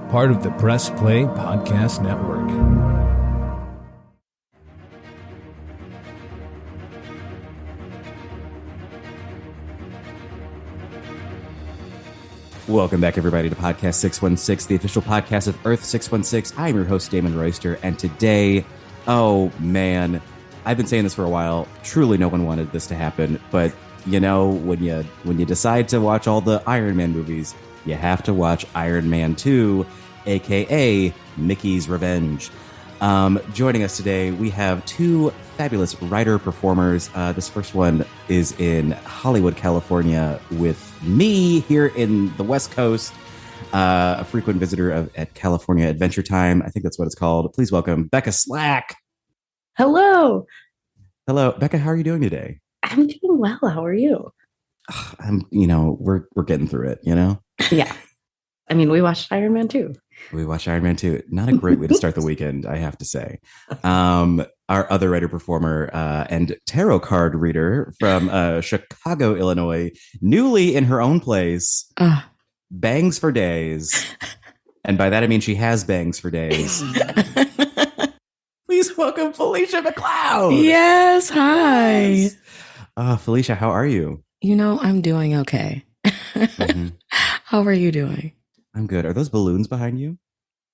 part of the Press Play Podcast Network. Welcome back, everybody, to Podcast 616, the official podcast of Earth 616. I'm your host, Damon Royster, and today, oh man, I've been saying this for a while. Truly, no one wanted this to happen, but you know, when you decide to watch all the Iron Man movies, you have to watch Iron Man 2, aka Mickey's Revenge. Joining us today, we have two fabulous writer-performers. This first one is in Hollywood, California, with me here in the West Coast, a frequent visitor at California Adventure Time. I think that's what it's called. Please welcome Becca Slack. Hello. Hello, Becca. How are you doing today? I'm doing well. How are you? We're getting through it. Yeah. I mean, we watched Iron Man 2. We watched Iron Man 2. Not a great way to start the weekend, I have to say. Our other writer-performer and tarot card reader from Chicago, Illinois, newly in her own place, bangs for days. And by that, I mean she has bangs for days. Please welcome Phylicia McLeod. Yes, hi. Phylicia, how are you? I'm doing okay. Mm-hmm. How are you doing? I'm good. Are those balloons behind you?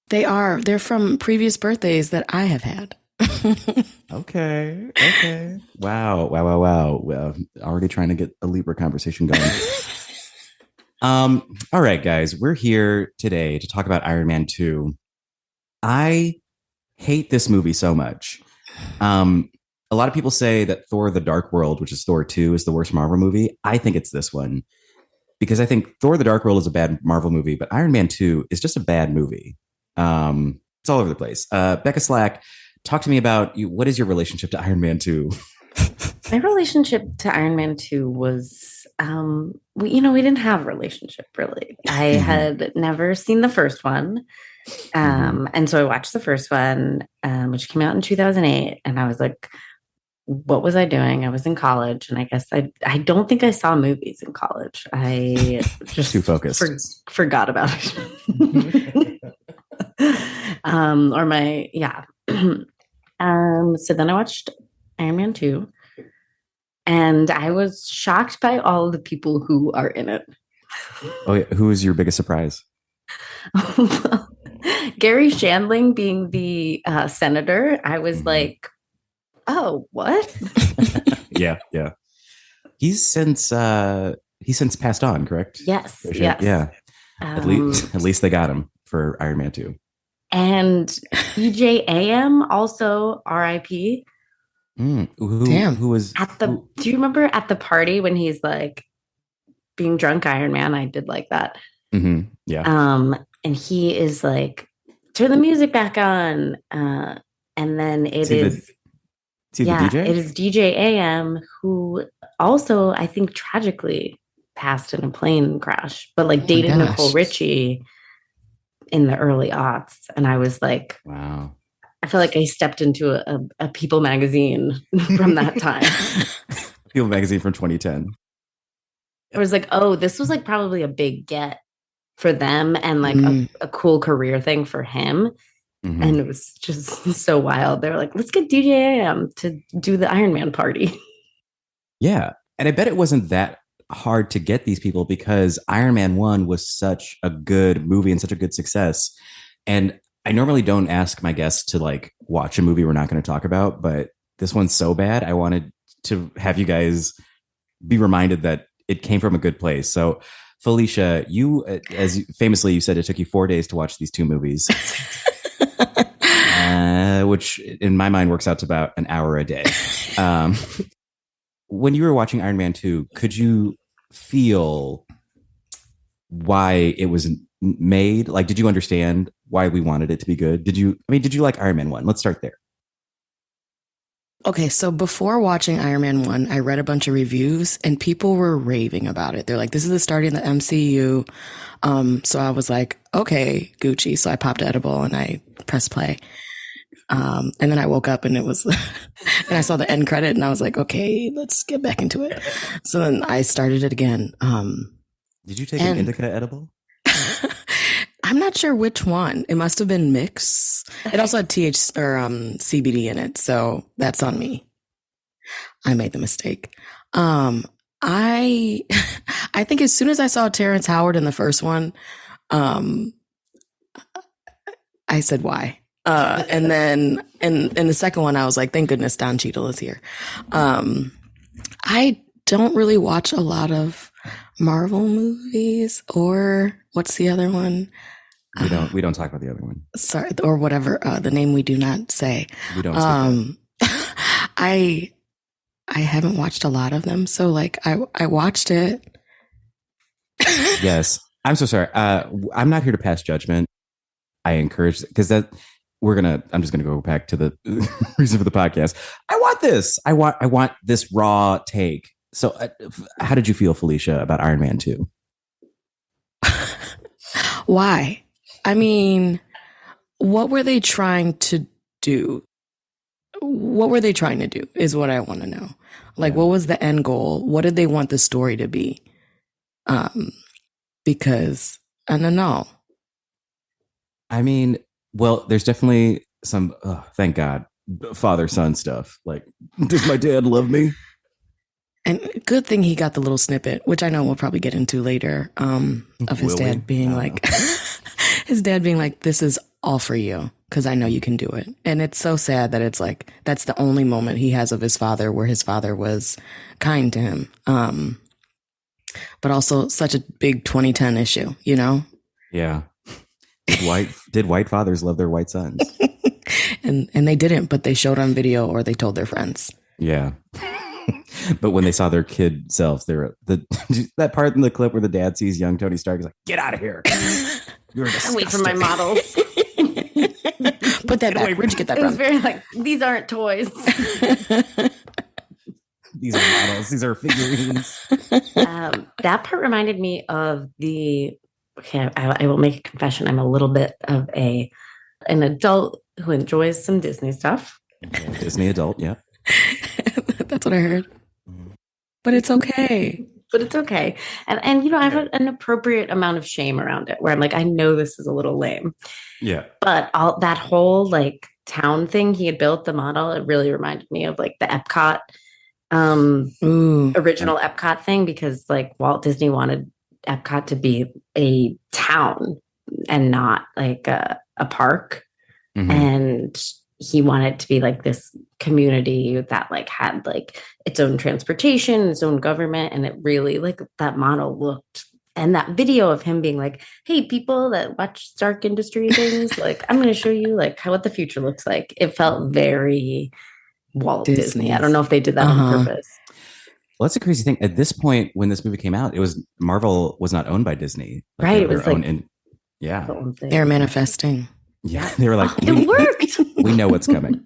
They are. They're from previous birthdays that I have had. Okay. Wow. Already trying to get a Libra conversation going. All right, guys. We're here today to talk about Iron Man 2. I hate this movie so much. A lot of people say that Thor: The Dark World, which is Thor 2, is the worst Marvel movie. I think it's this one. Because I think Thor: The Dark World is a bad Marvel movie, but Iron Man 2 is just a bad movie. It's all over the place. Becca Slack, talk to me about what is your relationship to Iron Man 2? My relationship to Iron Man 2 was, we didn't have a relationship really. I had never seen the first one. And so I watched the first one, which came out in 2008. And I was like, what was I doing? I was in college, and I guess I don't think I saw movies in college. I just too focused. Forgot about it. So then I watched Iron Man 2, and I was shocked by all the people who are in it. Oh, yeah. Who was your biggest surprise? Well, Gary Shandling being the senator, I was like, oh, what? Yeah. He's since passed on, correct? Yes. Yeah. At least they got him for Iron Man 2. And DJAM also RIP. Damn. Who was Do you remember at the party when he's like being drunk Iron Man? I did like that. Mm-hmm. Yeah. And he is like, turn the music back on. And then it is the DJ? It is DJAM, who also, I think, tragically passed in a plane crash, but like dated Nicole Richie in the early aughts. And I was like, wow. I feel like I stepped into a People magazine from that time. People magazine from 2010. I was like, oh, this was like probably a big get for them and like a cool career thing for him. Mm-hmm. And it was just so wild. They were like, let's get DJ AM to do the Iron Man party. Yeah. And I bet it wasn't that hard to get these people because Iron Man 1 was such a good movie and such a good success. And I normally don't ask my guests to like watch a movie we're not going to talk about, but this one's so bad. I wanted to have you guys be reminded that it came from a good place. So Phylicia, famously you said it took you 4 days to watch these two movies. Which in my mind works out to about an hour a day. When you were watching Iron Man 2, could you feel why it was made? Like, did you understand why we wanted it to be good? Did you like Iron Man 1? Let's start there. Okay, so before watching Iron Man 1, I read a bunch of reviews and people were raving about it. They're like, this is the start of the MCU. So I was like, okay, Gucci. So I popped edible and I pressed play. And then I woke up and it was, and I saw the end credit and I was like, okay, let's get back into it. So then I started it again. Did you take an indica edible? I'm not sure which one. It must have been mix. It also had CBD in it, so that's on me. I made the mistake. I I think as soon as I saw Terrence Howard in the first one, I said why. And then in the second one, I was like, thank goodness Don Cheadle is here. I don't really watch a lot of Marvel movies, or what's the other one? We don't talk about the other one. Sorry, or whatever the name we do not say. We don't. I haven't watched a lot of them, so like I watched it. Yes, I'm so sorry. I'm not here to pass judgment. I encourage, because I'm just gonna go back to the reason for the podcast. I want this. I want this raw take. So, how did you feel, Phylicia, about Iron Man 2? Why? I mean, what were they trying to do? What were they trying to do is what I want to know. Like, what was the end goal? What did they want the story to be? Because I don't know. I mean, well, there's definitely some, thank God, father-son stuff. Like, does my dad love me? And good thing he got the little snippet, which I know we'll probably get into later, of his dad being like, his dad being like, this is all for you, because I know you can do it. And it's so sad that it's like, that's the only moment he has of his father where his father was kind to him. But also such a big 2010 issue, you know? Yeah. Did white fathers love their white sons? and they didn't, but they showed on video or they told their friends. Yeah. But when they saw their kid selves, that part in the clip where the dad sees young Tony Stark, he's like, "Get out of here! You're disgusting." Wait for my models. Put that back. Where'd you get that from? It was very like, these aren't toys. These are models. These are figurines. That part reminded me of the. Okay, I will make a confession. I'm a little bit of an adult who enjoys some Disney stuff. Yeah, Disney adult, yeah. That's what I heard. But it's okay. And you know, I have an appropriate amount of shame around it where I'm like, I know this is a little lame. Yeah. But all that whole like town thing he had built, the model, it really reminded me of like the Epcot original Epcot thing, because like Walt Disney wanted Epcot to be a town and not like a park. Mm-hmm. And he wanted to be like this community that like had like its own transportation, its own government. And it really like that model looked, and that video of him being like, hey, people that watch Stark Industry things, like, I'm going to show you like what the future looks like. It felt very Walt Disney. I don't know if they did that on purpose. Well, that's a crazy thing. At this point, when this movie came out, Marvel was not owned by Disney. Like, right. It was like, they're manifesting. Yeah. They were like, it worked. We know what's coming.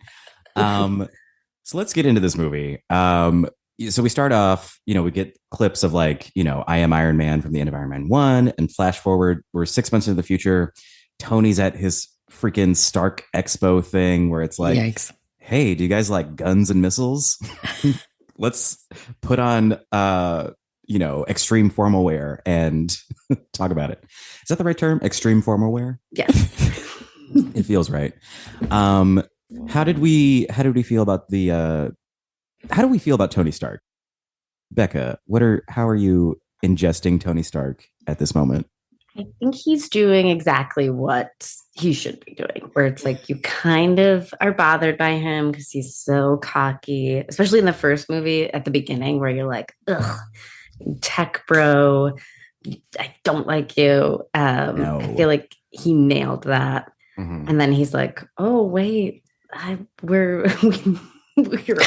So let's get into this movie. So we start off, we get clips of like, I am Iron Man from the end of Iron Man 1, and flash forward, we're 6 months into the future. Tony's at his freaking Stark Expo thing where it's like, yikes. Hey, do you guys like guns and missiles? Let's put on, extreme formal wear and talk about it. Is that the right term? Extreme formal wear? Yes. It feels right. How did we feel about how do we feel about Tony Stark? Becca, how are you ingesting Tony Stark at this moment? I think he's doing exactly what he should be doing, where it's like you kind of are bothered by him because he's so cocky, especially in the first movie at the beginning where you're like, ugh, tech bro, I don't like you. No. I feel like he nailed that. Mm-hmm. And then he's like, oh, wait, we're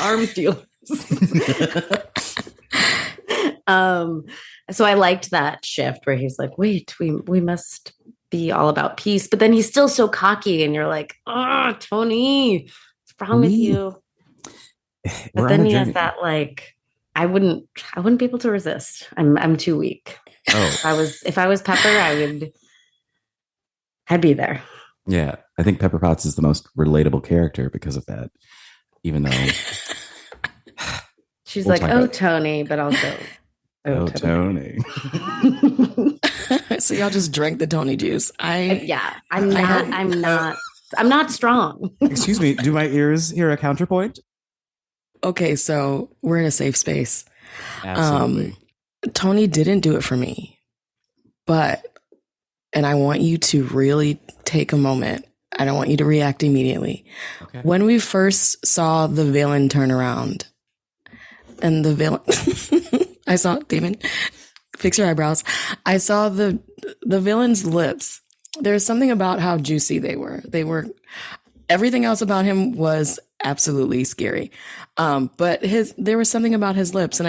arms dealers. So I liked that shift where he's like, wait, we must be all about peace. But then he's still so cocky and you're like, oh, Tony, what's wrong with you? But then he has that like, I wouldn't be able to resist. I'm too weak. Oh. If I was Pepper, I'd be there. Yeah. I think Pepper Potts is the most relatable character because of that. Even though she's like, oh, Tony, but also, oh, Tony. So y'all just drank the Tony juice. Yeah, I'm not strong. Excuse me, do my ears hear a counterpoint? Okay, so we're in a safe space. Absolutely. Tony didn't do it for me, and I want you to really take a moment. I don't want you to react immediately. Okay. When we first saw the villain turn around, and the villain, I saw Damon, fix your eyebrows. I saw the villain's lips. There's something about how juicy they were. Everything else about him was absolutely scary. But there was something about his lips, and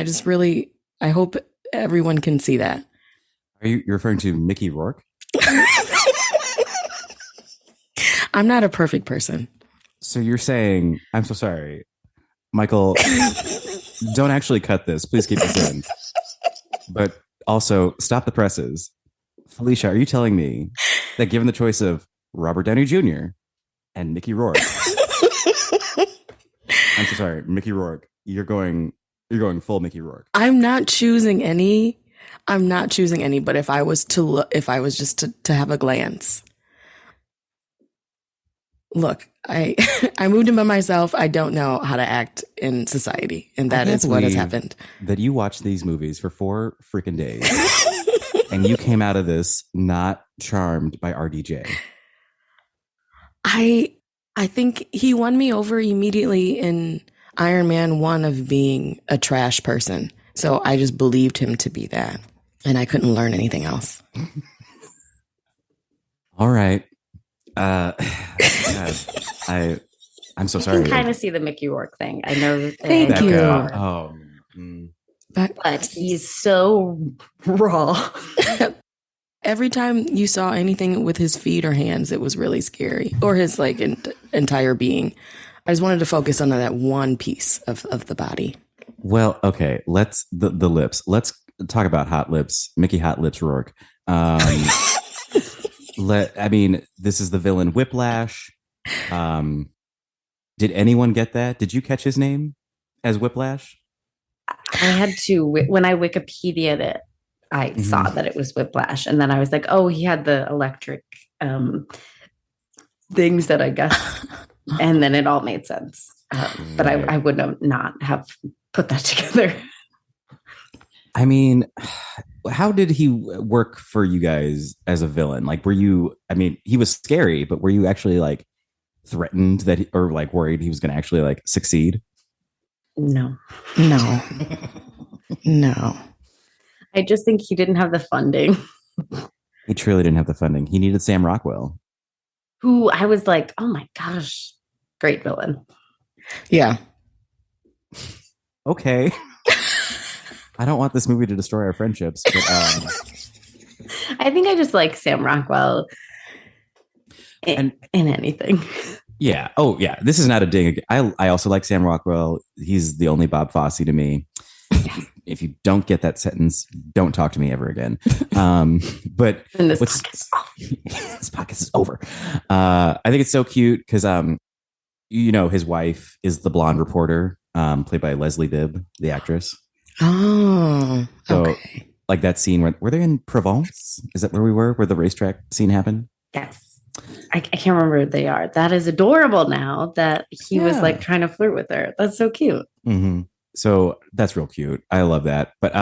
I hope everyone can see that. Are you referring to Mickey Rourke? I'm not a perfect person. So you're saying, I'm so sorry, Michael, don't actually cut this. Please keep this in. But also, stop the presses. Phylicia, are you telling me that given the choice of Robert Downey Jr. and Mickey Rourke, I'm so sorry, Mickey Rourke, you're going full Mickey Rourke. I'm not choosing any, but if I was just to have a glance. Look, I moved in by myself. I don't know how to act in society, and that is what has happened. That you watched these movies for 4 freaking days, and you came out of this not charmed by RDJ. I think he won me over immediately in Iron Man 1 of being a trash person. So I just believed him to be that, and I couldn't learn anything else. All right. God, I'm so sorry. I can kind of see the Mickey Rourke thing. I know. Thank you. Oh, but he's so raw. Every time you saw anything with his feet or hands, it was really scary, or his entire being. I just wanted to focus on that one piece of the body. Well, okay. Let's the lips. Let's talk about hot lips. Mickey Hot Lips Rourke. This is the villain Whiplash. Did anyone get that? Did you catch his name as Whiplash? I had to, when I Wikipedia'd it, I saw that it was Whiplash. And then I was like, oh, he had the electric things that I guess. And then it all made sense. But I would not have put that together. I mean, how did he work for you guys as a villain? Like, he was scary, but were you actually threatened or worried he was going to actually succeed? No. I just think he didn't have the funding. He truly didn't have the funding. He needed Sam Rockwell, who I was like, oh my gosh, great villain. Yeah. Okay. I don't want this movie to destroy our friendships, but I think I just like Sam Rockwell in anything. Yeah. Oh, yeah. This is not a ding. I also like Sam Rockwell. He's the only Bob Fosse to me. If you don't get that sentence, don't talk to me ever again. But this podcast is over. I think it's so cute because his wife is the blonde reporter, played by Leslie Bibb, the actress. Oh, okay. So that scene were they in Provence? Is that where we were? Where the racetrack scene happened? Yes. I can't remember who they are. That is adorable now that he was trying to flirt with her. That's so cute. Mm-hmm. So that's real cute. I love that. But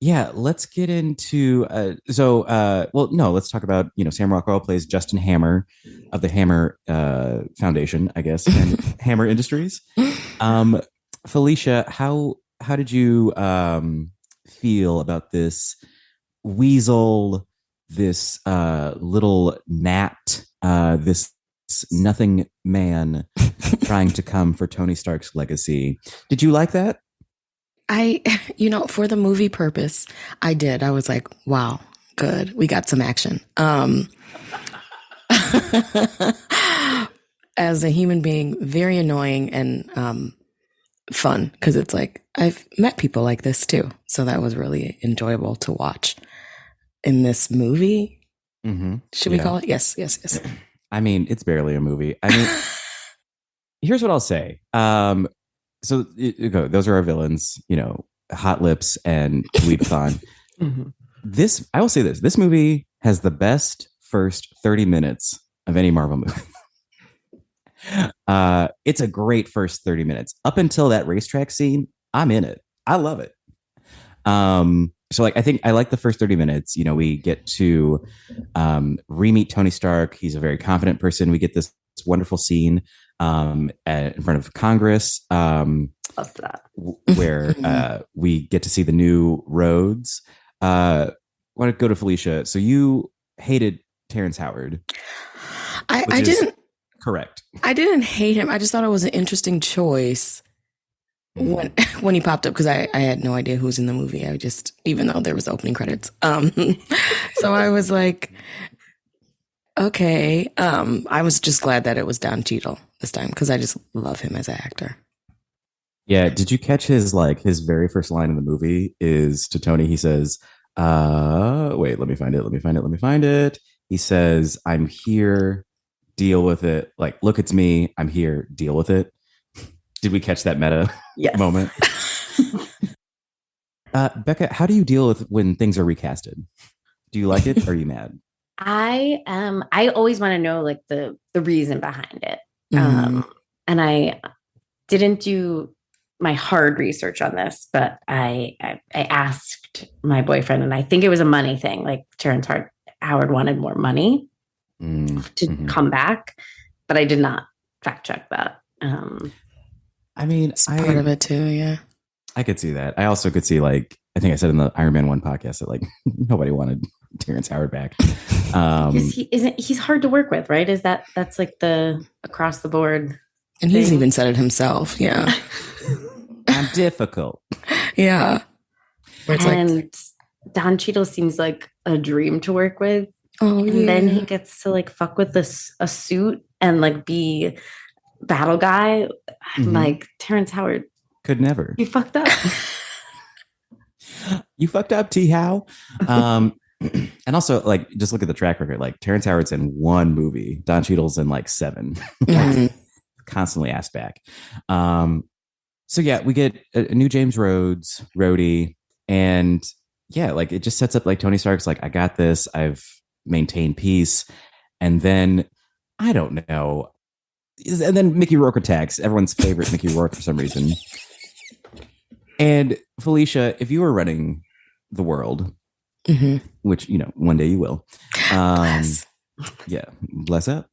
let's get into let's talk about, Sam Rockwell plays Justin Hammer of the Hammer Foundation, I guess, and Hammer Industries. Phylicia, how did you feel about this weasel, this little gnat, this nothing man trying to come for Tony Stark's legacy? Did you like that? For the movie purpose, I did. I was like, wow, good. We got some action. As a human being, very annoying and fun, because it's I've met people like this too. So that was really enjoyable to watch in this movie. Mm-hmm. Should we call it? Yes. I mean, it's barely a movie. I mean, here's what I'll say. Those are our villains, Hot Lips and Weepathon. Mm-hmm. I will say this movie has the best first 30 minutes of any Marvel movie. It's a great first 30 minutes. Up until that racetrack scene, I'm in it. I love it. So like I think I like the first 30 minutes. You know, we get to re-meet Tony Stark. He's a very confident person. We get this wonderful scene in front of Congress. Love that. Where we get to see the new roads. I want to go to Phylicia. So you hated Terrence Howard. I didn't. Correct. I didn't hate him. I just thought it was an interesting choice when he popped up, because I had no idea who was in the movie. I just, even though there was opening credits. So I was like, okay. I was just glad that it was Don Cheadle this time, because I just love him as an actor. Yeah. Did you catch his very first line in the movie is to Tony? He says, wait, let me find it. He says, I'm here, deal with it. Like, look, it's me. I'm here, deal with it. Did we catch that meta moment? Becca, how do you deal with when things are recasted? Do you like it or are you mad? I always want to know like the reason behind it. And I didn't do my hard research on this, but I asked my boyfriend, and I think it was a money thing. Like Terrence Howard wanted more money to come back, but I did not fact check that. I mean, it's part of it too. Yeah, I could see that. I also could see, like, I think I said in the Iron Man 1 podcast that like nobody wanted Terrence Howard back. He's hard to work with, right? That's like the across the board. And he's even said it himself. Yeah. I'm difficult. Yeah. And Don Cheadle seems like a dream to work with. Oh, and then he gets to like fuck with a suit and like be battle guy. I'm like, Terrence Howard could never. You fucked up. You fucked up, T. How. And also, like, just look at the track record. Like, Terrence Howard's in one movie. Don Cheadle's in like 7. Constantly asked back. So yeah, we get a new James Rhodes, Rhodey, and yeah, like it just sets up like Tony Stark's like, I got this. I've maintained peace. And then I don't know. And then Mickey Rourke attacks, everyone's favorite Mickey Rourke for some reason. And Phylicia, if you were running the world, which, you know, one day you will. Bless. Yeah, bless up.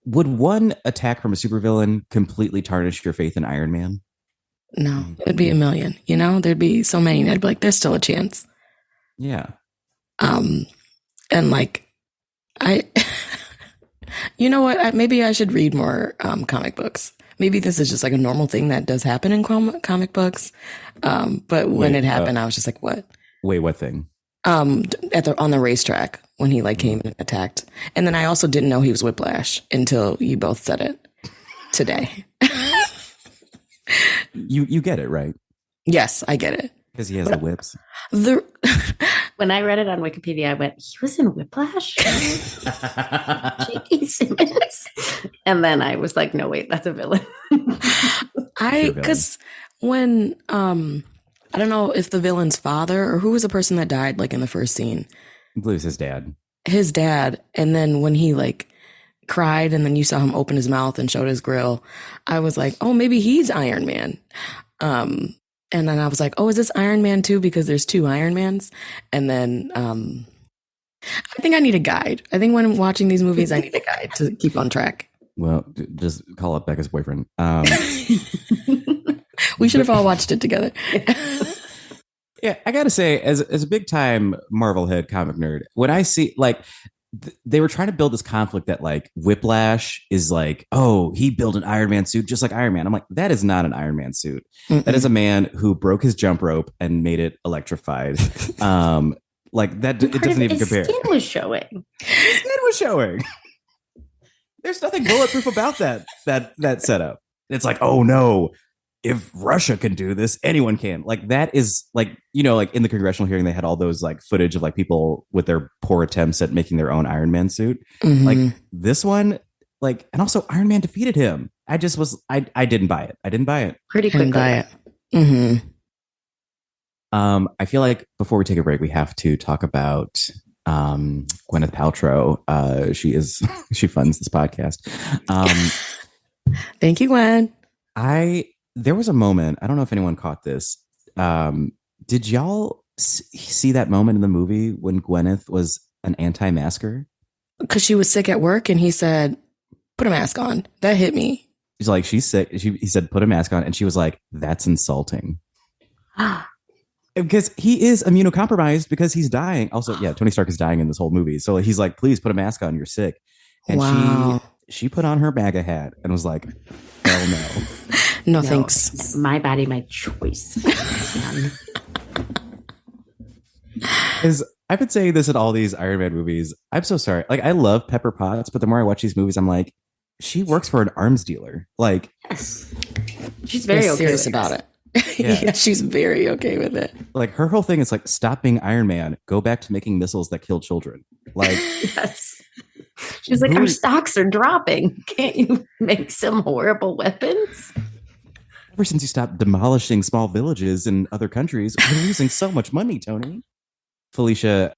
Would one attack from a supervillain completely tarnish your faith in Iron Man? No, it'd be a million. You know, there'd be so many. I'd be like, there's still a chance. Yeah. And like, you know what? Maybe I should read more comic books. Maybe this is just like a normal thing that does happen in comic books. But when it happened, I was just like, what? Wait, what thing? On the racetrack when he like came and attacked. And then I also didn't know he was Whiplash until you both said it today. You get it, right? Yes, I get it. Because he has the whips. When I read it on Wikipedia, I went, he was in Whiplash? J.K. Simmons? And then I was like, no, wait, that's a villain. Because when, I don't know if the villain's father or who was the person that died like in the first scene. I believe it's his dad. His dad. And then when he like cried and then you saw him open his mouth and showed his grill, I was like, oh, maybe he's Iron Man. And then I was like, oh, is this Iron Man 2? Because there's 2 Iron Mans. And then I think I need a guide. I think when I'm watching these movies, I need a guide to keep on track. Well, just call up Becca's boyfriend. We should have all watched it together. Yeah, I gotta say, as a big time Marvel head comic nerd, when I see like they were trying to build this conflict that like Whiplash is like, oh, he built an Iron Man suit just like Iron Man. I'm like, that is not an Iron Man suit. That is a man who broke his jump rope and made it electrified. Like that, it doesn't even compare. His skin was showing. His skin was showing. There's nothing bulletproof about that setup. It's like, oh no. If Russia can do this, anyone can. Like that is like, you know, like in the congressional hearing, they had all those like footage of like people with their poor attempts at making their own Iron Man suit. Like this one, like, and also Iron Man defeated him. I didn't buy it. Pretty quickly. Didn't buy it. I feel like before we take a break, we have to talk about Gwyneth Paltrow. She funds this podcast. Thank you, Gwen. There was a moment, I don't know if anyone caught this. Did y'all see that moment in the movie when Gwyneth was an anti-masker? Because she was sick at work and he said, put a mask on. That hit me. He's like, she's sick. He said, put a mask on. And she was like, that's insulting. Because he is immunocompromised because he's dying. Also, yeah, Tony Stark is dying in this whole movie. So he's like, please put a mask on. You're sick. And wow. she put on her MAGA hat and was like, hell no. No, thanks. My body, my choice. I've been saying this in all these Iron Man movies. I'm so sorry. Like, I love Pepper Potts, but the more I watch these movies, I'm like, she works for an arms dealer. Like, yes. She's very okay serious about it. Yeah. Yeah, she's very okay with it. Like, her whole thing is like, stop being Iron Man. Go back to making missiles that kill children. Like, yes. She's like, our stocks are dropping. Can't you make some horrible weapons? Ever since you stopped demolishing small villages in other countries, we're losing so much money, Tony. Phylicia,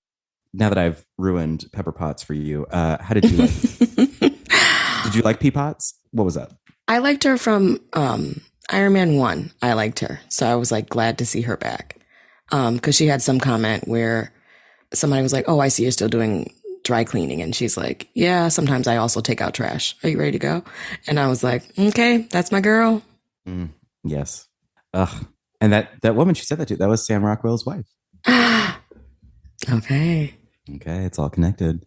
now that I've ruined Pepper Potts for you, how did you like? Did you like Pea Potts? What was that? I liked her from Iron Man 1. I liked her. So I was like glad to see her back. Because she had some comment where somebody was like, oh, I see you're still doing dry cleaning. And she's like, yeah, sometimes I also take out trash. Are you ready to go? And I was like, okay, that's my girl. Yes. Ugh. And that woman she said that to, that was Sam Rockwell's wife. Okay. It's all connected.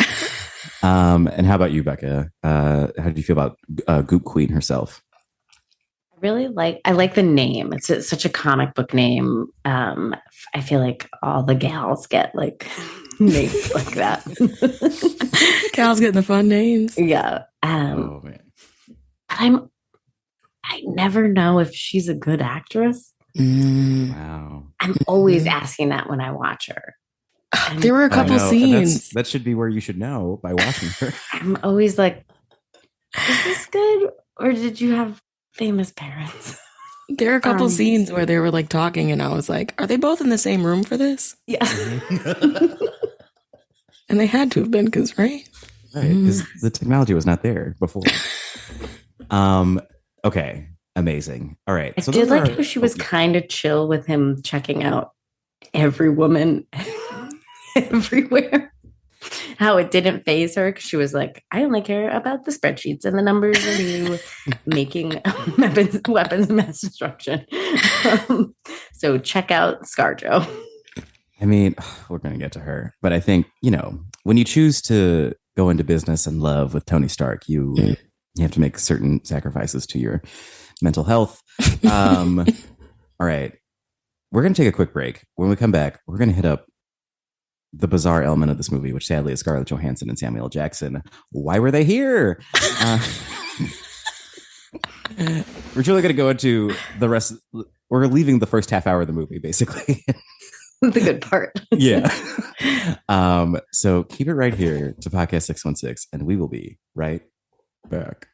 And how about you, Becca? How did you feel about Goop Queen herself? I like the name. It's such a comic book name. I feel like all the gals get like names like that. Gals getting the fun names. Yeah. Oh man. I never know if she's a good actress. Wow. I'm always asking that when I watch her. There were a couple scenes. That should be where you should know by watching her. I'm always like, is this good? Or did you have famous parents? There are a couple scenes where they were like talking and I was like, are they both in the same room for this? Yeah. And they had to have been because, right? Right. Because the technology was not there before. Okay. Amazing. All right. I did like how she was kind of chill with him checking out every woman everywhere. How it didn't faze her because she was like, I only care about the spreadsheets and the numbers and you making weapons of mass destruction. So check out ScarJo. I mean, we're going to get to her, but I think, when you choose to go into business and love with Tony Stark, you have to make certain sacrifices to your mental health. All right. We're going to take a quick break. When we come back, we're going to hit up the bizarre element of this movie, which sadly is Scarlett Johansson and Samuel L. Jackson. Why were they here? We're truly going to go into the rest. We're leaving the first half hour of the movie, basically. The good part. Yeah. So keep it right here to Podcast 616, and we will be right back.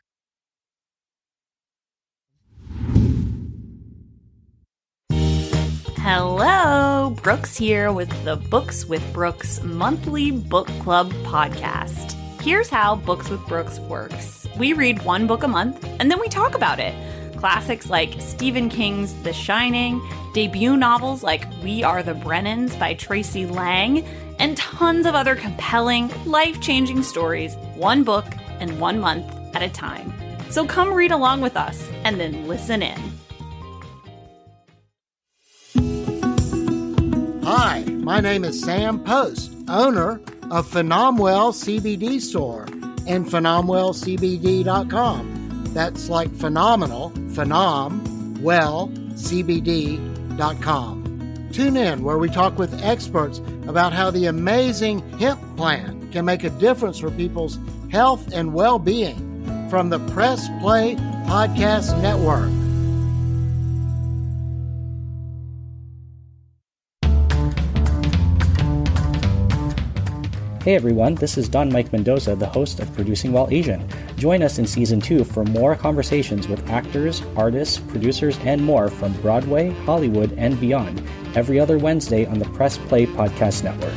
Hello, Brooks here with the Books with Brooks monthly book club podcast. Here's how Books with Brooks works. We read one book a month, and then we talk about it. Classics like Stephen King's The Shining, debut novels like We Are the Brennans by Tracy Lang, and tons of other compelling, life-changing stories, one book and 1 month at a time. So come read along with us, and then listen in. Hi, my name is Sam Post, owner of Phenomenal CBD Store and PhenomenalCBD.com. That's like phenomenal, CBD.com. Tune in where we talk with experts about how the amazing hemp plant can make a difference for people's health and well-being from the Press Play Podcast Network. Hey everyone, this is Don Mike Mendoza, the host of Producing While Asian. Join us in Season 2 for more conversations with actors, artists, producers, and more from Broadway, Hollywood, and beyond, every other Wednesday on the Press Play Podcast Network.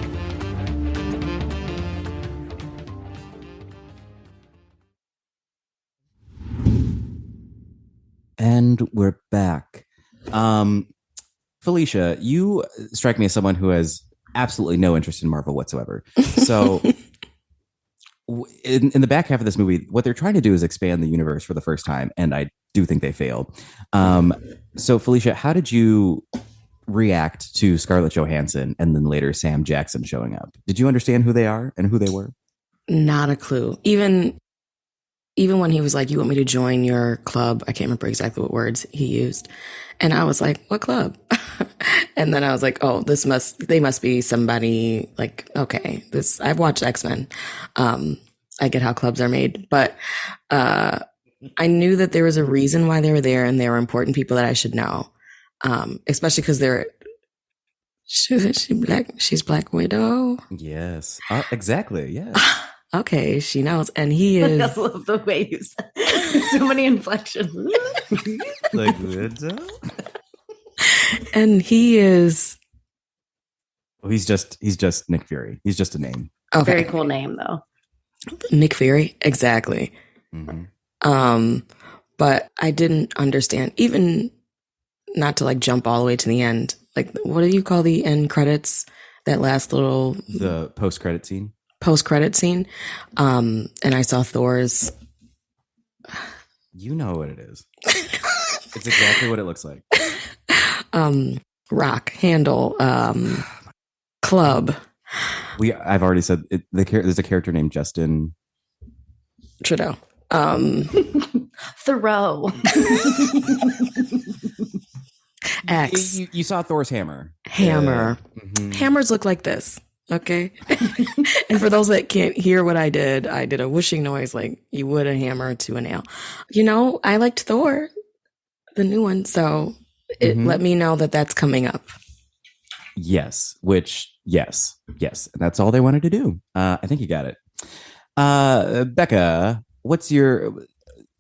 And we're back. Phylicia, you strike me as someone who has absolutely no interest in Marvel whatsoever. So in the back half of this movie, what they're trying to do is expand the universe for the first time, and I do think they failed. So Phylicia, how did you react to Scarlett Johansson and then later Sam Jackson showing up? Did you understand who they are and who they were? Not a clue. Even when he was like, you want me to join your club? I can't remember exactly what words he used. And I was like, what club? And then I was like, oh, they must be somebody like, okay, I've watched X-Men. I get how clubs are made, but I knew that there was a reason why they were there and they were important people that I should know. Especially because she's Black Widow. Yes, exactly. Yeah. Okay, she knows, and he is. I love the way you said so many inflections. Like Widow. And he is. Oh, he's just Nick Fury. He's just a name. Okay. Very cool name, though. Nick Fury, exactly. Mm-hmm. But I didn't understand, even not to like jump all the way to the end. Like, what do you call the end credits? That last little the post-credit scene. And I saw Thor's. You know what it is. It's exactly what it looks like. Rock handle, club. I've already said it, there's a character named Justin Trudeau. Thoreau. X. You saw Thor's hammer. Mm-hmm. Hammers look like this. Okay. And for those that can't hear what I did a whooshing noise like you would a hammer to a nail. You know, I liked Thor, the new one. So it let me know that that's coming up. Yes. Yes. And that's all they wanted to do. I think you got it. Becca, what's your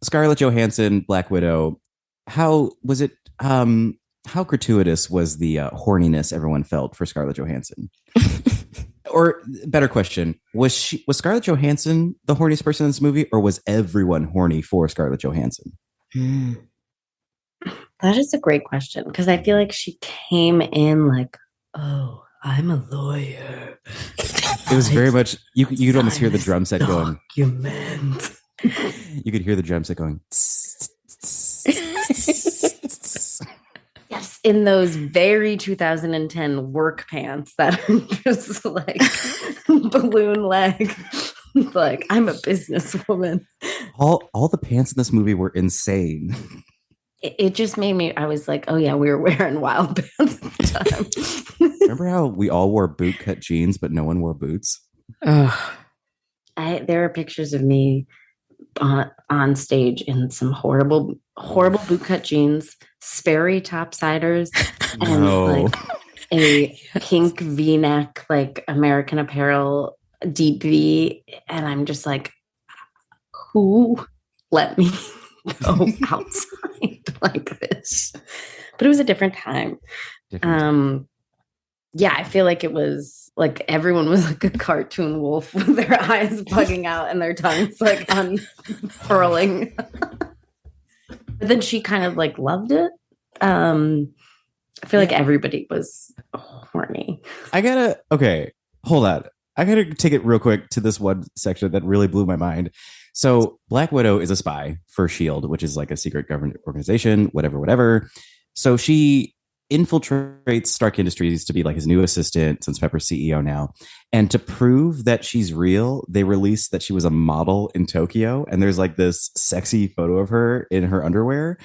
Scarlett Johansson, Black Widow? How was it? How gratuitous was the horniness everyone felt for Scarlett Johansson? Or better question, was Scarlett Johansson the horniest person in this movie, or was everyone horny for Scarlett Johansson? That is a great question, because I feel like she came in like, oh, I'm a lawyer. It was very much, you could almost hear the drum set going. Document. You could hear the drum set going. Yes, in those very 2010 work pants that are just like balloon leg. Like, I'm a businesswoman. All the pants in this movie were insane. It just made me, I was like, oh yeah, we were wearing wild pants at the time. Remember how we all wore bootcut jeans, but no one wore boots? There are pictures of me on stage in some horrible bootcut jeans, Sperry topsiders, and like a pink V-neck, like American Apparel deep V. And I'm just like, who let me go outside like this? But it was a different time. Yeah, I feel like it was like everyone was like a cartoon wolf with their eyes bugging out and their tongues like unfurling. But then she kind of like loved it. I feel like everybody was horny. Hold on. I gotta take it real quick to this one section that really blew my mind. So Black Widow is a spy for S.H.I.E.L.D., which is like a secret government organization, whatever. So she infiltrates Stark Industries to be like his new assistant, since Pepper's CEO now. And to prove that she's real, they released that she was a model in Tokyo. And there's like this sexy photo of her in her underwear.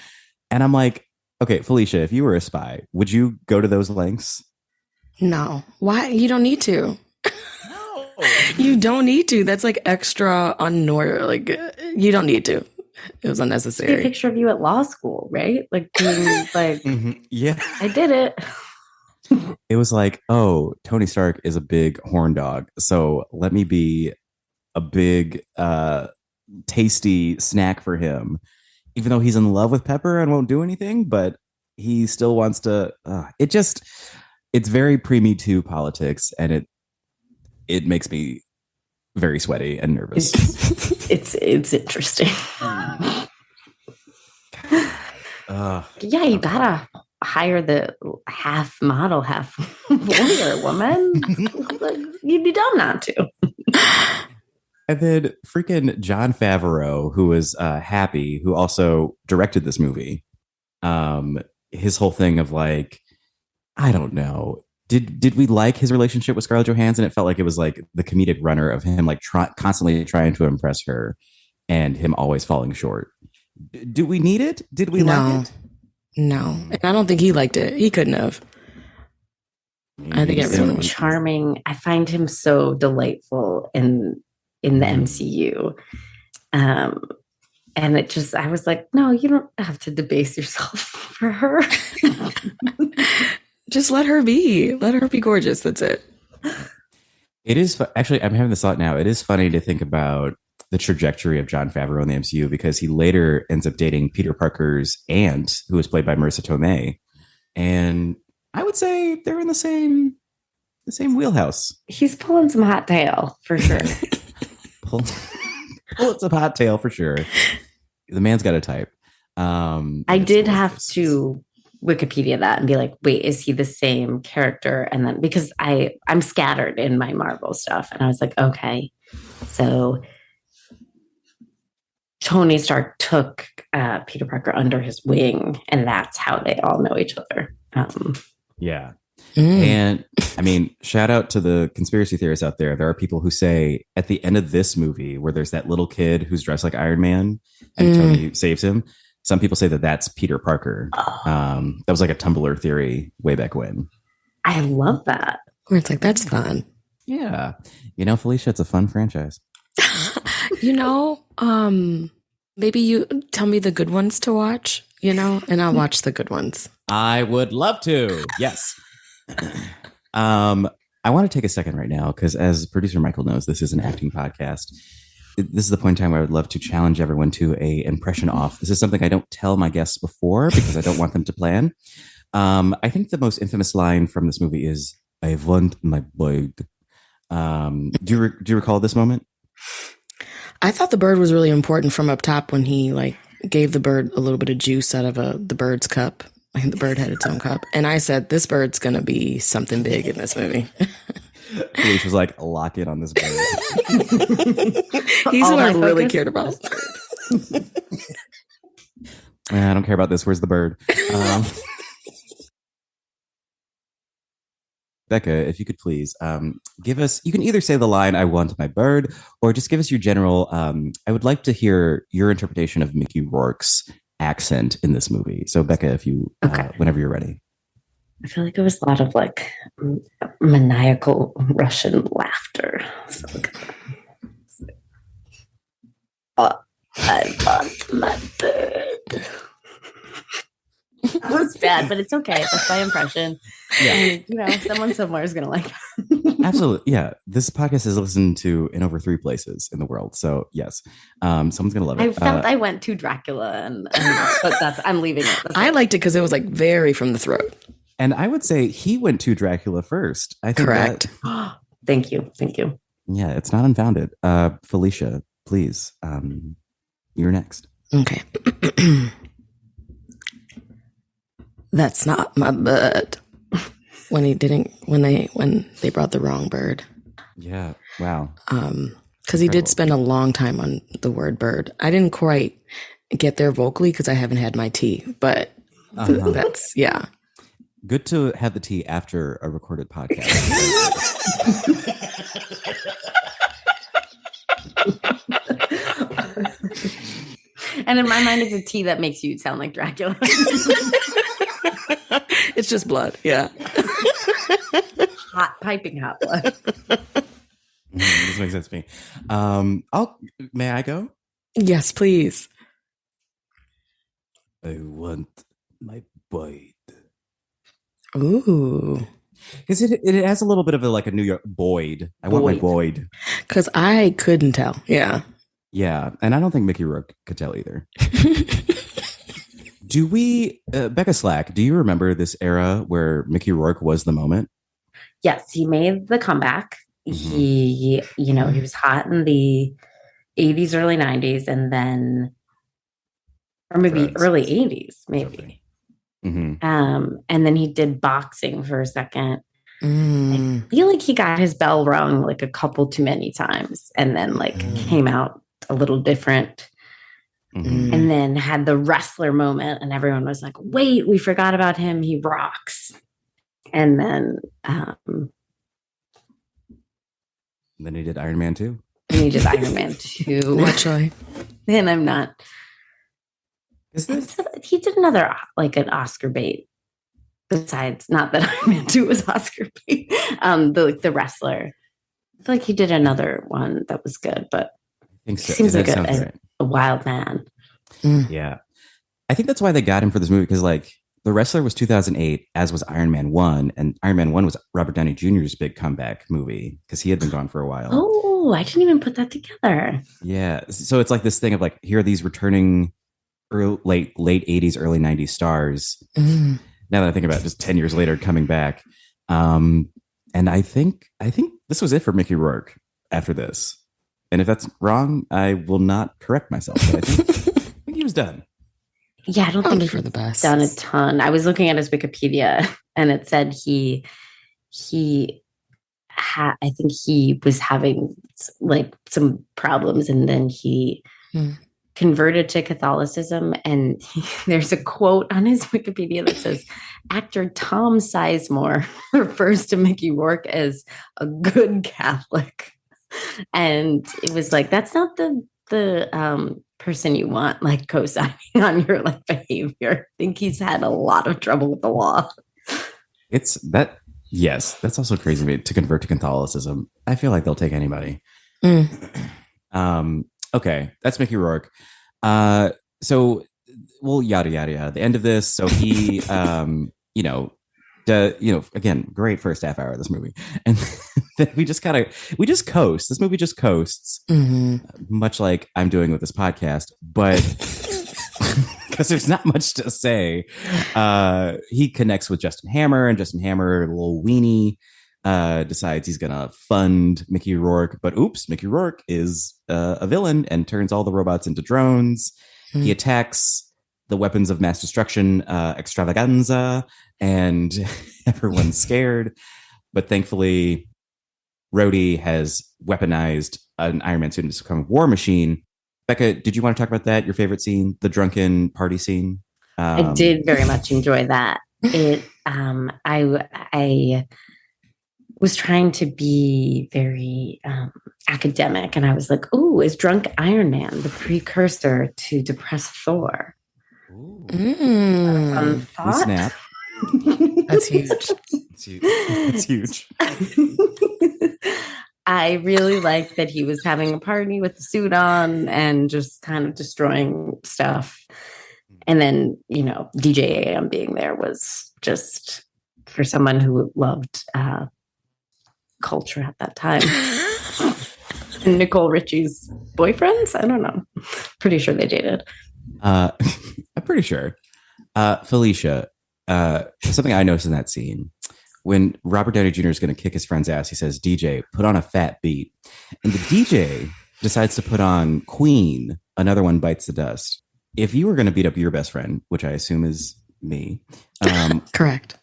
And I'm like, okay, Phylicia, if you were a spy, would you go to those lengths? No. Why? You don't need to. No. You don't need to. That's like extra unnormal. Like, you don't need to. It was unnecessary. A picture of you at law school, right? Like, doing, like, Yeah, I did it. it was like, oh, Tony Stark is a big horn dog, so let me be a big tasty snack for him, even though he's in love with Pepper and won't do anything, but he still wants to. It's very pre-Me Too politics, and it makes me very sweaty and nervous. It's interesting. Yeah, you gotta hire the half model, half warrior woman. You'd be dumb not to. And then freaking Jon Favreau, who was Happy, who also directed this movie. His whole thing of like, I don't know. Did we like his relationship with Scarlett Johansson? It felt like it was like the comedic runner of him like constantly trying to impress her and him always falling short. Do we need it? Did we like it? No. And I don't think he liked it. He couldn't have. I think everyone was charming. I find him so delightful in the MCU. And it just, I was like, no, you don't have to debase yourself for her. Just let her be. Let her be gorgeous. That's it. It is actually, I'm having this thought now. It is funny to think about the trajectory of Jon Favreau in the MCU because he later ends up dating Peter Parker's aunt, who was played by Marissa Tomei. And I would say they're in the same wheelhouse. He's pulling some hot tail for sure. Pull some hot tail for sure. The man's got a type. I did have to Wikipedia that and be like, wait, is he the same character? And then because I'm scattered in my Marvel stuff, and I was like, okay, so Tony Stark took Peter Parker under his wing, and that's how they all know each other. Yeah. And I mean, shout out to the conspiracy theorists out there. There are people who say at the end of this movie where there's that little kid who's dressed like Iron Man and Tony saves him. Some people say that that's Peter Parker. That was like a Tumblr theory way back when. I love that. Where it's like, that's fun. Yeah. You know, Phylicia, it's a fun franchise. Maybe you tell me the good ones to watch, and I'll watch the good ones. I would love to. Yes. I want to take a second right now because as producer Michael knows, this is an acting podcast. This is the point in time where I would love to challenge everyone to a impression off. This is something I don't tell my guests before because I don't want them to plan. I think the most infamous line from this movie is, "I want my bird." Do you recall this moment? I thought the bird was really important from up top when he gave the bird a little bit of juice out of the bird's cup. The bird had its own cup. And I said, this bird's going to be something big in this movie. Felicia was like, lock in on this bird. He's what I really cared about. I don't care about this. Where's the bird? Becca, if you could please give us, you can either say the line, "I want my bird," or just give us your general, I would like to hear your interpretation of Mickey Rourke's accent in this movie. So Becca, if you, whenever you're ready. I feel like it was a lot of maniacal Russian laughter. So, I want my bird. That was bad, but it's okay. That's my impression. Yeah. Someone somewhere is going to like it. Absolutely. Yeah. This podcast is listened to in over 3 places in the world. So yes, someone's going to love it. I felt I went to Dracula, but I'm leaving it. I liked it because it was very from the throat. And I would say he went to Dracula first. I think correct. Thank you. Yeah, it's not unfounded. Phylicia, please. You're next. Okay. That's not my bird. When they brought the wrong bird. Yeah. Wow. Because he did spend a long time on the word bird. I didn't quite get there vocally because I haven't had my tea, but that's, yeah. Good to have the tea after a recorded podcast. And in my mind, it's a tea that makes you sound like Dracula. It's just blood. Yeah. Piping hot blood. This makes sense to me. May I go? Yes, please. I want my bird. Ooh. Because it has a little bit of a New York Boyd. I want my Boyd. Because I couldn't tell. Yeah. Yeah. And I don't think Mickey Rourke could tell either. Do we, Becca Slack, do you remember this era where Mickey Rourke was the moment? Yes, he made the comeback. He was hot in the 80s, early 90s, and then, or maybe early 80s, maybe. And then he did boxing for a second. I feel like he got his bell rung a couple too many times, and then came out a little different. And then had the wrestler moment, and everyone was like, wait, we forgot about him. He rocks. And then he did Iron Man 2. And he did Iron Man 2. Naturally. And I'm not. Is this? He did another, an Oscar bait. Besides, not that Iron Man 2 was Oscar bait. The wrestler. I feel like he did another one that was good, but I think so. He seems like right. a wild man. Yeah. I think that's why they got him for this movie, because The Wrestler was 2008, as was Iron Man 1. And Iron Man 1 was Robert Downey Jr.'s big comeback movie because he had been gone for a while. Oh, I didn't even put that together. Yeah. So it's this thing of here are these returning late 80s, early 90s stars. Now that I think about it, just 10 years later coming back. And I think this was it for Mickey Rourke after this. And if that's wrong, I will not correct myself. But I think he was done. Yeah, I don't think for the best. Done a ton. I was looking at his Wikipedia, and it said I think he was having some problems, and then he converted to Catholicism. And there's a quote on his Wikipedia that says, "Actor Tom Sizemore refers to Mickey Rourke as a good Catholic." And it was that's not the person you want co-signing on your behavior. I think he's had a lot of trouble with the law. It's that. Yes, that's also crazy to me, to convert to Catholicism. I feel like they'll take anybody. Okay, that's Mickey Rourke. So we'll yada yada yada. The end of this. So he, again, great first half hour of this movie, and then we just coast. This movie just coasts, much like I'm doing with this podcast, but because there's not much to say. He connects with Justin Hammer, and Justin Hammer, a little weenie, decides he's gonna fund Mickey Rourke, but oops, Mickey Rourke is a villain and turns all the robots into drones. He attacks the weapons of mass destruction extravaganza, and everyone's scared. But thankfully, Rhodey has weaponized an Iron Man suit to become a war machine. Becca, did you want to talk about that? Your favorite scene, the drunken party scene? I did very much enjoy that. It. I was trying to be very academic, and I was like, "Ooh, is drunk Iron Man the precursor to depressed Thor?" Snap. That's huge. It's huge. I really liked that he was having a party with the suit on and just kind of destroying stuff. And then, DJ AM being there was just, for someone who loved culture at that time. And Nicole Richie's boyfriends? I don't know. Pretty sure they dated. I'm pretty sure. Phylicia, something I noticed in that scene, when Robert Downey Jr. is going to kick his friend's ass, he says, "DJ, put on a fat beat." And the DJ decides to put on Queen, Another One Bites the Dust. If you were going to beat up your best friend, which I assume is me. Correct.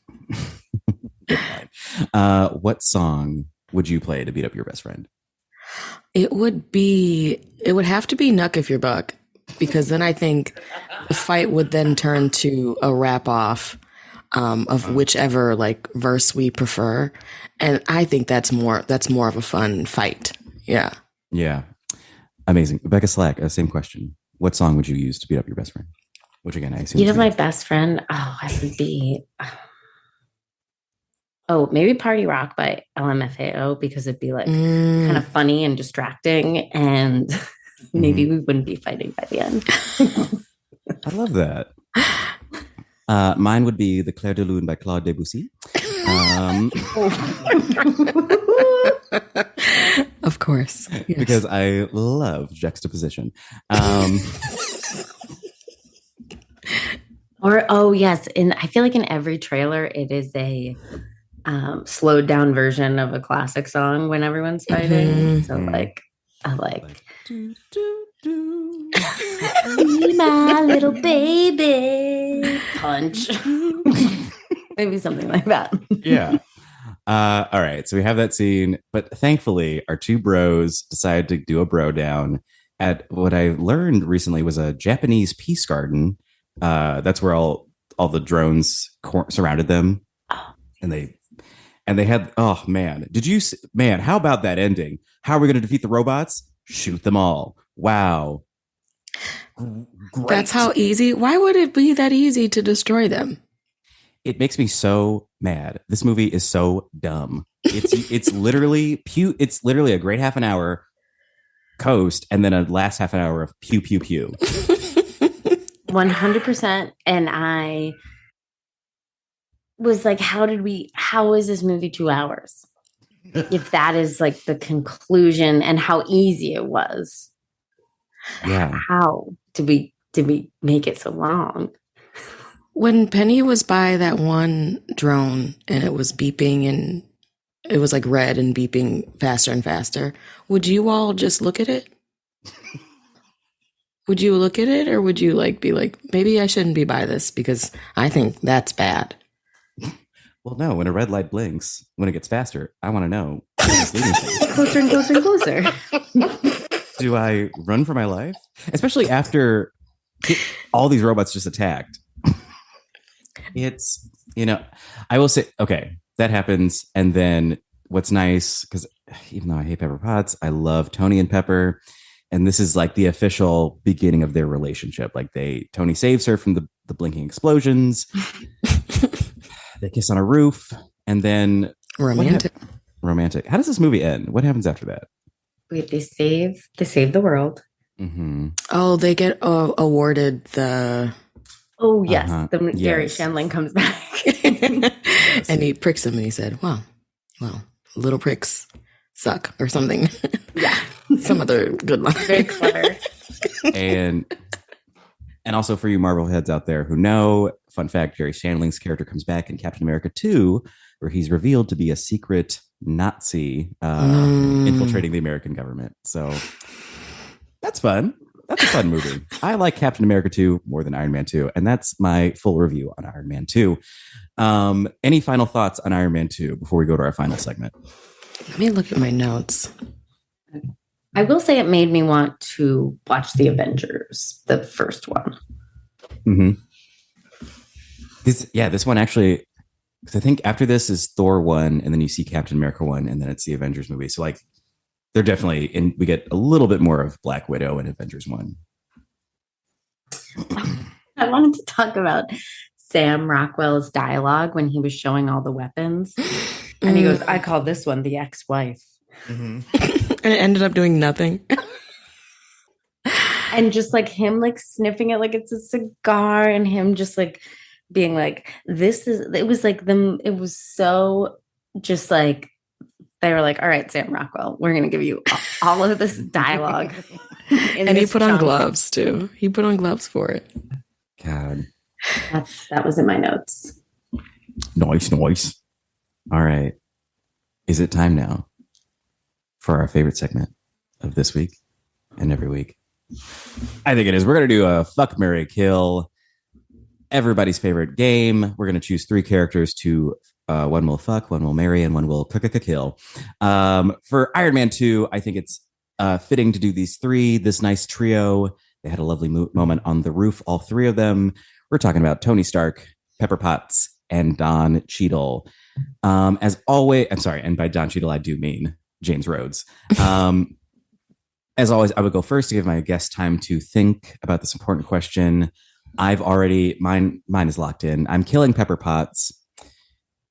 What song would you play to beat up your best friend? It would have to be Knuck If You're Buck, because then I think the fight would then turn to a rap off of whichever verse we prefer. And I think that's more of a fun fight. Yeah. Yeah. Amazing. Becca Slack, same question. What song would you use to beat up your best friend? Which again, I assume. My best friend. Oh, I would be. Oh, maybe Party Rock by LMFAO, because it'd be kind of funny and distracting, and maybe we wouldn't be fighting by the end. I love that. Mine would be The Clair de Lune by Claude Debussy. Of course. Yes. Because I love juxtaposition. Or yes, and I feel like in every trailer it is a slowed down version of a classic song when everyone's fighting. So like I like do, do, do. be my little baby punch. Maybe something like that. Yeah. All right. So we have that scene, but thankfully our two bros decide to do a bro down at what I learned recently was a Japanese peace garden. That's where all the drones surrounded them, and they had. Oh man, man? How about that ending? How are we going to defeat the robots? Shoot them all! Wow. Great. That's how easy. Why would it be that easy to destroy them? It makes me so mad. This movie is so dumb. It's literally It's literally a great half an hour coast, and then a last half an hour of pew pew pew. 100%. And I was like, how is this movie 2 hours? If that is like the conclusion and how easy it was. Yeah. How did we make it so long? When Penny was by that one drone and it was beeping and it was like red and beeping faster and faster, would you all just look at it? Would you look at it, or would you like be like, maybe I shouldn't be by this because I think that's bad? Well, no. When a red light blinks, when it gets faster, I want to know where it's leading to. Closer and closer and closer. Do I run for my life? Especially after all these robots just attacked. It's, I will say, okay, that happens. And then what's nice, because even though I hate Pepper Potts, I love Tony and Pepper. And this is like the official beginning of their relationship. Like Tony saves her from the blinking explosions. They kiss on a roof, and then romantic. Romantic. How does this movie end? What happens after that? Wait, they save the world. Mm-hmm. Oh, they get awarded the. Oh yes, Yes. Gary Shandling comes back, and he pricks him, and he said, "Well, little pricks suck," or something. Yeah, some other good line. Very clever. And also for you Marvel heads out there who know, fun fact: Jerry Shandling's character comes back in Captain America 2, where he's revealed to be a secret Nazi infiltrating the American government. So that's fun. That's a fun movie. I like Captain America 2 more than Iron Man 2, and that's my full review on Iron Man 2. Any final thoughts on Iron Man 2 before we go to our final segment? Let me look at my notes. I will say it made me want to watch the Avengers, the first one. Mm-hmm. This one actually, because I think after this is Thor 1, and then you see Captain America 1, and then it's the Avengers movie. So like, they're definitely we get a little bit more of Black Widow in Avengers 1. I wanted to talk about Sam Rockwell's dialogue when he was showing all the weapons. And he goes, I call this one the ex-wife. Mm-hmm. And it ended up doing nothing. And just like him like sniffing it like it's a cigar, and him just like being like, it was so just like, they were like, all right, Sam Rockwell, we're going to give you all of this dialogue. And he put on gloves too. He put on gloves for it. God. That was in my notes. Nice. All right. Is it time now for our favorite segment of this week and every week? I think it is. We're going to do a Fuck, Marry, Kill. Everybody's favorite game. We're going to choose 3 characters to one will fuck, one will marry, and one will kill. For Iron Man 2, I think it's fitting to do these 3, this nice trio. They had a lovely moment on the roof, all 3 of them. We're talking about Tony Stark, Pepper Potts, and Don Cheadle. As always, I'm sorry, and by Don Cheadle, I do mean James Rhodes. As always, I would go first to give my guest time to think about this important question. Mine is locked in. I'm killing Pepper Potts.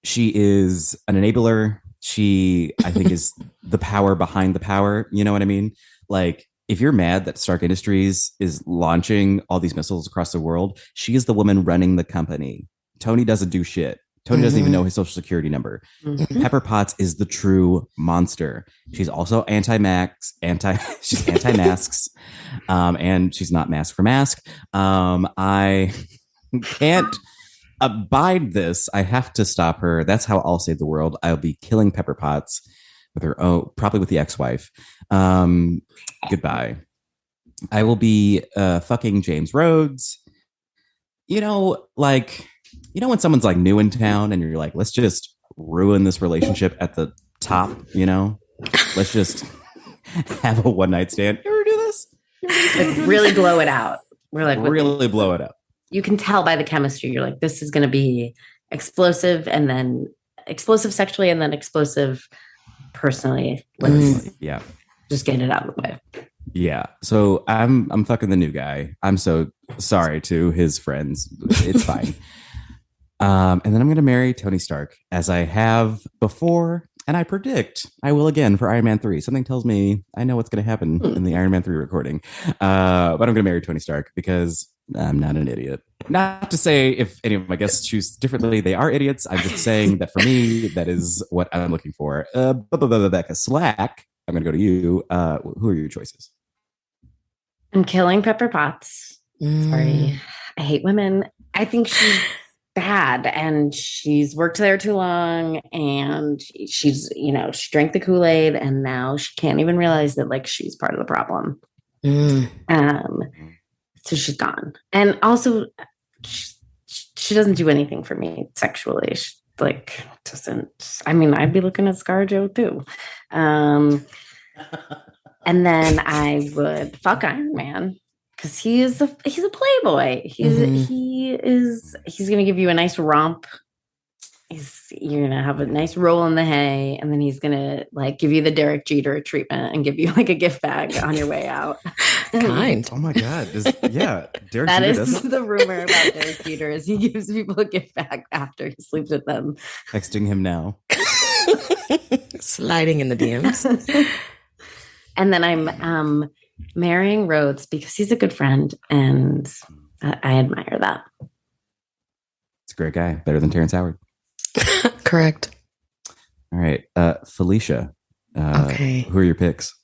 She is an enabler. She, I think, is the power behind the power. You know what I mean? Like, if you're mad that Stark Industries is launching all these missiles across the world, she is the woman running the company. Tony doesn't do shit. Tony doesn't even know his social security number. Mhm. Pepper Potts is the true monster. She's also she's anti-masks, and she's not mask for mask. I can't abide this. I have to stop her. That's how I'll save the world. I'll be killing Pepper Potts with her own, probably with the ex-wife. Goodbye. I will be fucking James Rhodes. When someone's like new in town and you're like, let's just ruin this relationship at the top, let's just have a one night stand. You ever do this? Like, really blow it out. We're like, Really blow it up. You can tell by the chemistry. You're like, this is going to be explosive, and then explosive sexually, and then explosive personally. Let's Yeah. just get it out of the way. Yeah. So I'm fucking the new guy. I'm so sorry to his friends. It's fine. And then I'm going to marry Tony Stark, as I have before, and I predict I will again for Iron Man 3. Something tells me I know what's going to happen in the Iron Man 3 recording. But I'm going to marry Tony Stark because I'm not an idiot. Not to say if any of my guests choose differently, they are idiots. I'm just saying that for me, that is what I'm looking for. Becca Slack, I'm going to go to you. Who are your choices? I'm killing Pepper Potts. Sorry. I hate women. I think she's bad, and she's worked there too long, and she's, she drank the Kool-Aid, and now she can't even realize that like she's part of the problem. So she's gone. And also she doesn't do anything for me sexually. She I'd be looking at ScarJo too. And then I would fuck Iron Man because he's a playboy. He's gonna give you a nice romp. You're gonna have a nice roll in the hay, and then he's gonna like give you the Derek Jeter treatment and give you like a gift bag on your way out. Kind. Oh my God. Derek That Jeter is the rumor about Derek Jeter, is he gives people a gift bag after he sleeps with them. Texting him now. Sliding in the DMs. And then I'm marrying Rhodes because he's a good friend, and I admire that. It's a great guy. Better than Terrence Howard. Correct. All right. Phylicia. Okay. Who are your picks?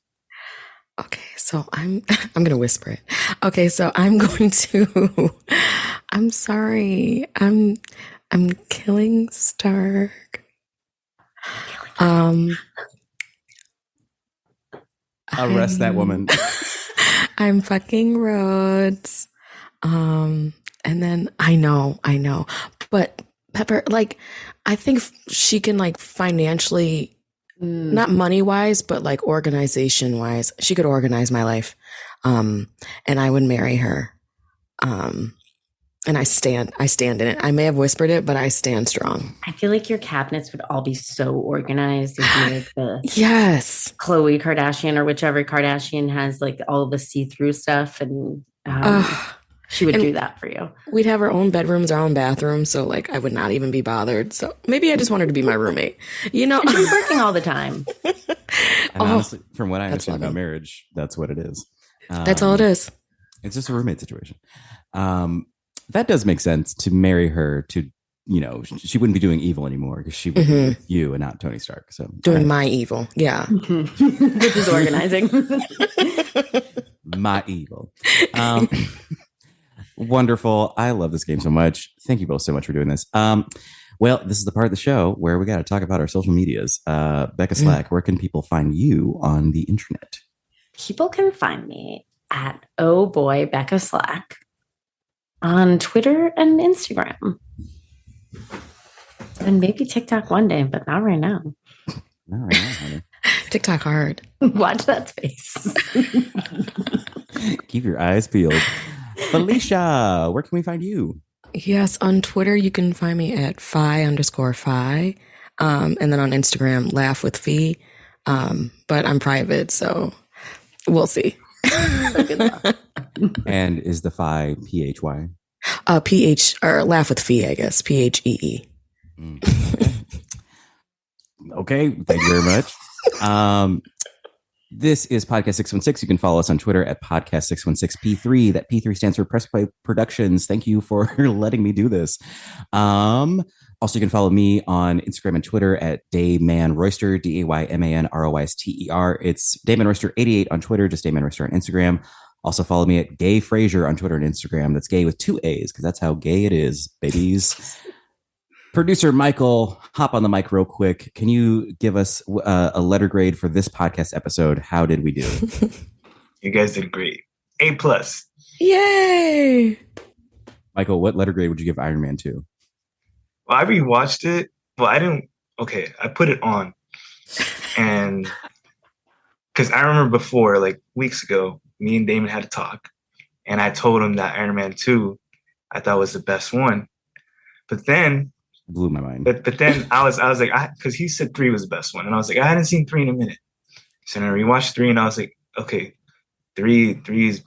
Okay, so I'm going to whisper it. Okay, so I'm going to, I'm sorry. I'm killing Stark. Arrest that woman. I'm fucking Rhodes. And then I know, but Pepper, like, I think she can like financially, not money wise, but like organization wise, she could organize my life. And I would marry her. And I stand in it. I may have whispered it, but I stand strong. I feel like your cabinets would all be so organized. It'd be like the Yes. Khloe Kardashian or whichever Kardashian has like all the see-through stuff, and she would do that for you. We'd have our own bedrooms, our own bathrooms, so like I would not even be bothered. So maybe I just wanted to be my roommate. She's working all the time. And honestly, from what I understand about marriage, that's what it is. That's all it is. It's just a roommate situation. That does make sense, to marry her to, she wouldn't be doing evil anymore because she would be with you and not Tony Stark. So doing my evil. Yeah. Which is organizing. My evil. Wonderful. I love this game so much. Thank you both so much for doing this. Well, this is the part of the show where we got to talk about our social medias. Becca Slack, where can people find you on the internet? People can find me at Oh Boy Becca Slack on Twitter and Instagram. And maybe TikTok one day, but not right now. Not right now, honey. TikTok hard. Watch that space. Keep your eyes peeled. Phylicia, where can we find you? Yes, on Twitter, you can find me at Phi_Phi. And then on Instagram, Laugh with Phi. But I'm private, so we'll see. Good luck. And is the Phi PHY? PH, or Laugh with Phi, I guess. PHEE. Okay, thank you very much. This is Podcast 616. You can follow us on Twitter at Podcast 616P3. That P3 stands for Press Play Productions. Thank you for letting me do this. Also, you can follow me on Instagram and Twitter at Damon Royster, DaymanRoyster. It's Damon Royster 88 on Twitter, just Damon Royster on Instagram. Also, follow me at Gay Frazier on Twitter and Instagram. That's gay with 2 A's, because that's how gay it is, babies. Producer Michael, hop on the mic real quick. Can you give us a letter grade for this podcast episode? How did we do? You guys did great. A+. Yay! Michael, what letter grade would you give Iron Man 2? Well, I rewatched it. Well, I didn't. Okay, I put it on. And because I remember before, like weeks ago, me and Damon had a talk. And I told him that Iron Man 2, I thought was the best one. But then... Blew my mind. But then I was like, because he said 3 was the best one. And I was like, I hadn't seen 3 in a minute. So then I rewatched 3 and I was like, okay, 3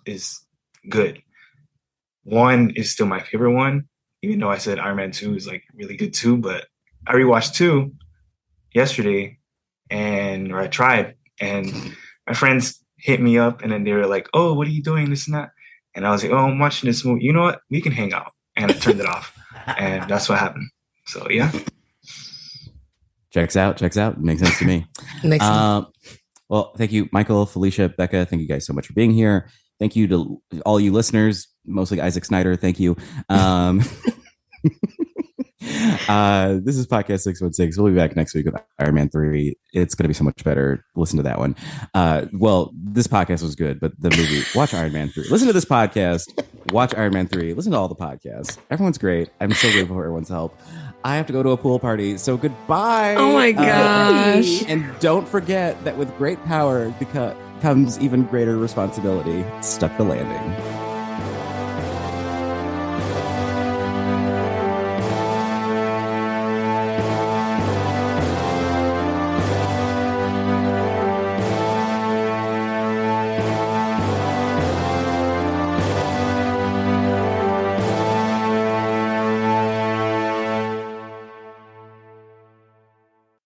is good. 1 is still my favorite one, even though I said Iron Man 2 is like really good too. But I rewatched 2 yesterday or I tried, and my friends hit me up and then they were like, oh, what are you doing? This and that. And I was like, oh, I'm watching this movie. You know what? We can hang out. And I turned it off. And that's what happened. So, yeah. Checks out. Makes sense to me. Makes sense. Well, thank you, Michael, Phylicia, Becca. Thank you guys so much for being here. Thank you to all you listeners, mostly Isaac Snyder. Thank you. This is Podcast 616. We'll be back next week with Iron Man 3. It's going to be so much better. Listen to that one. Well, this podcast was good, but the movie, watch Iron Man 3. Listen to this podcast. Watch Iron Man 3. Listen to all the podcasts. Everyone's great. I'm so grateful for everyone's help. I have to go to a pool party, so goodbye. Oh my gosh. And don't forget that with great power comes even greater responsibility. Stuck the landing.